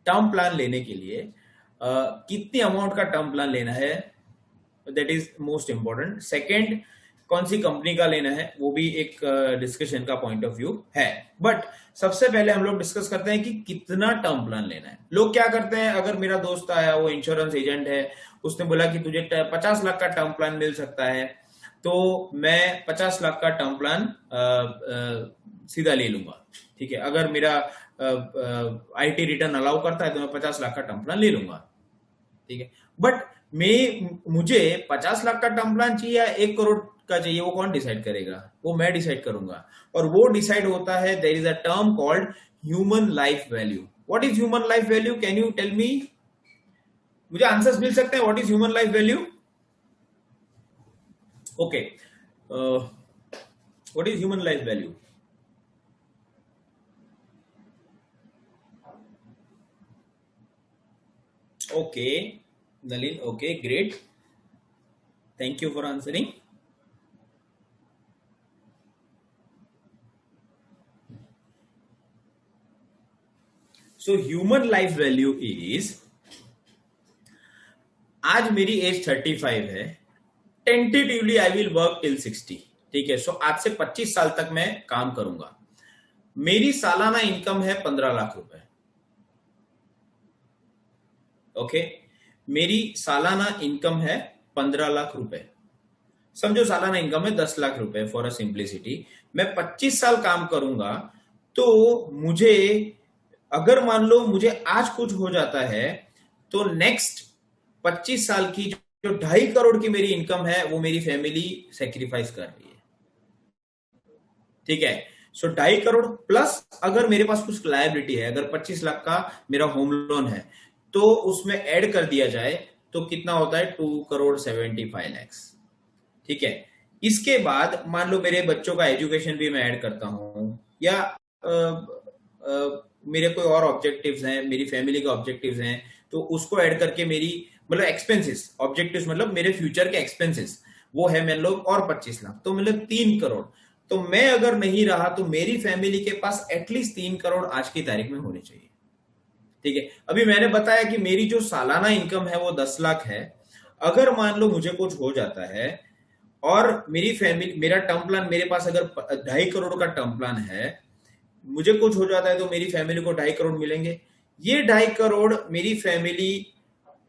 Term plan लेने के लिए कितनी अमाउंट का टर्म प्लान लेना है, that is most important. Second, कौन सी कंपनी का लेना है, वो भी एक डिस्कशन का पॉइंट ऑफ व्यू है। बट सबसे पहले हम लोग डिस्कस करते हैं कि कितना टर्म प्लान लेना है। लोग क्या करते हैं, अगर मेरा दोस्त आया, वो इंश्योरेंस एजेंट है, उसने बोला कि तुझे 50 लाख का टर्म प्लान मिल सकता है, तो मैं 50 लाख का टर्म प्लान सीधा ले लूंगा। ठीक है, अगर मेरा आईटी रिटर्न अलाउ करता है तो मैं 50 लाख का टर्म प्लान ले लूंगा। ठीक है, बट मुझे 50 लाख का टर्म प्लान चाहिए या 1 करोड़ का चाहिए, वो कौन डिसाइड करेगा? वो मैं डिसाइड करूंगा। और वो डिसाइड होता है, there is a term called human life value. What is human life value? Can you tell me? मुझे आंसर्स मिल सकते हैं, what is human life value? Okay, what is human life value? Okay, Nalin, okay, great. Thank you for answering. So human life value is, आज मेरी as 35 है, tentatively I will work till 60। ठीक है, सो आज से 25 साल तक मैं काम करूंगा। मेरी सालाना इनकम है 15 लाख रुपए। ओके, मेरी सालाना इनकम है 15 लाख रुपए। समझो सालाना इनकम है 10 लाख रुपए फॉर अ सिंप्लिसिटी। मैं 25 साल काम करूंगा, तो मुझे, अगर मान लो मुझे आज कुछ हो जाता है, तो नेक्स्ट 25 साल की जो 2.5 करोड़ की मेरी इनकम है, वो मेरी फैमिली सेक्रीफाइस कर रही है। ठीक है, सो 2.5 करोड़ प्लस अगर मेरे पास कुछ लायबिलिटी है, अगर 25 लाख का मेरा होम लोन है, तो उसमें ऐड कर दिया जाए तो कितना होता है? 2 करोड़ 75 लाख। ठीक है, इसके बाद मान लो मेरे बच्चों का एजुकेशन भी मैं ऐड करता हूं, या मेरे कोई और ऑब्जेक्टिव्स हैं, मेरी फैमिली के ऑब्जेक्टिव्स हैं, तो उसको ऐड करके मेरी, मतलब एक्सपेंसेस, ऑब्जेक्टिव्स मतलब मेरे फ्यूचर के एक्सपेंसेस, वो है मान लो और 25 लाख, तो मतलब 3 करोड़। तो मैं अगर नहीं रहा तो मेरी फैमिली के पास एटलीस्ट 3 करोड़ आज की तारीख में होने चाहिए। ठीक है, अभी मैंने बताया कि मेरी जो सालाना इनकम है वो 10 लाख है। अगर मान लो मुझे कुछ हो जाता है और मेरी फैमिली, मेरा टर्म प्लान, मेरे पास अगर 2.5 करोड़ का टर्म प्लान है, मुझे कुछ हो जाता है तो मेरी फैमिली को 2.5 करोड़ मिलेंगे। ये 2.5 करोड़ मेरी family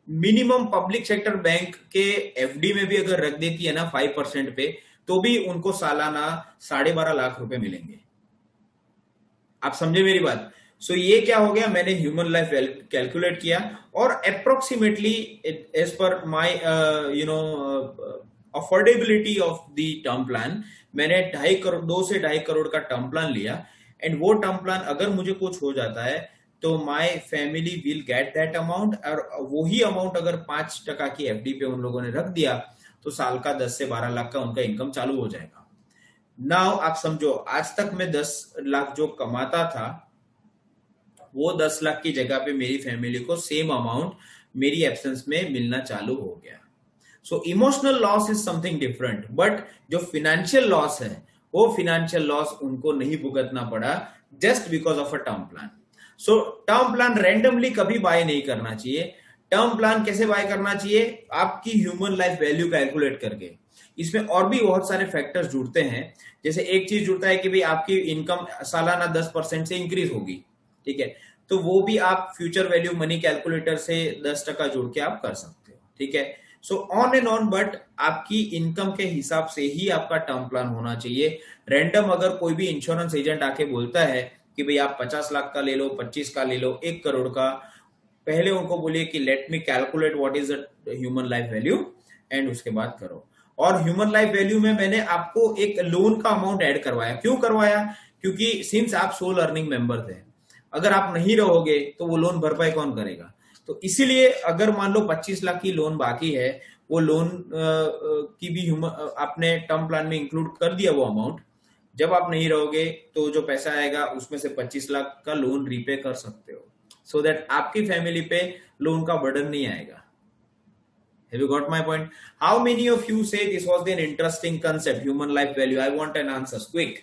minimum public sector bank के एफडी में भी अगर रख देती है ना 5% पे, तो भी उनको सालाना 12.5 लाख रुपए मिलेंगे। आप समझे मेरी बात? सो ये क्या हो गया, मैंने ह्यूमन लाइफ कैलकुलेट किया और approximately as per my affordability of the term plan, मैंने 2.5 करोड़, 2 से 2.5 करोड़ का टर्म प्लान लिया। एंड वो टर्म प्लान अगर मुझे कुछ हो जाता है तो my family will get that amount, और वही अमाउंट अगर 5% की एफडी पे उन लोगों ने रख दिया तो साल का 10 से 12 लाख का उनका इनकम चालू हो जाएगा। नाउ आप समझो, आज तक मैं 10 लाख जो कमाता था, वो 10 लाख की जगह पे मेरी फैमिली को सेम अमाउंट मेरी एब्सेंस में मिलना चालू हो गया। So emotional loss is something different, but जो फिनेंशियल लॉस है, वो फिनेंशियल लॉस उनको नहीं भुगतना पड़ा just because of a term plan. So term plan randomly कभी बाय नहीं करना चाहिए। टर्म प्लान कैसे बाय करना चाहिए? आपकी ह्यूमन लाइफ वैल्यू कैलकुलेट करके। इसमें और भी बहुत सारे फैक्टर्स जुड़ते हैं, जैसे एक चीज जुड़ता है कि भाई आपकी इनकम सालाना 10% से इंक्रीज होगी। ठीक है, तो वो भी आप फ्यूचर वैल्यू मनी कैलकुलेटर से 10% जोड़ के आप कर सकते हो। ठीक है, so on and on, but आपकी इनकम के हिसाब से ही आपका टर्म प्लान होना चाहिए। रैंडम अगर कोई भी इंश्योरेंस एजेंट आके बोलता है कि भाई आप 50 लाख का ले लो, 25 का ले लो, 1 करोड़ का, पहले उनको बोलिए कि let me calculate what is the human life value, and उसके बाद करो। और ह्यूमन लाइफ वैल्यू में मैंने आपको एक लोन का अमाउंट ऐड करवाया। क्यों करवाया? क्योंकि सिंस आप सोल अर्निंग मेंबर थे, अगर आप नहीं रहोगे तो वो लोन भरपाई कौन करेगा? तो इसीलिए अगर मान लो 25 लाख की लोन बाकी है, वो लोन की भी आपने टर्म प्लान में इंक्लूड कर दिया वो अमाउंट। जब आप नहीं रहोगे तो जो पैसा आएगा उसमें से 25 लाख का लोन रीपे कर सकते हो, सो दैट आपकी फैमिली पे लोन का बर्डन नहीं आएगा। Have you got my point? How many of you say this was an interesting concept, human life value? I want an answer, quick.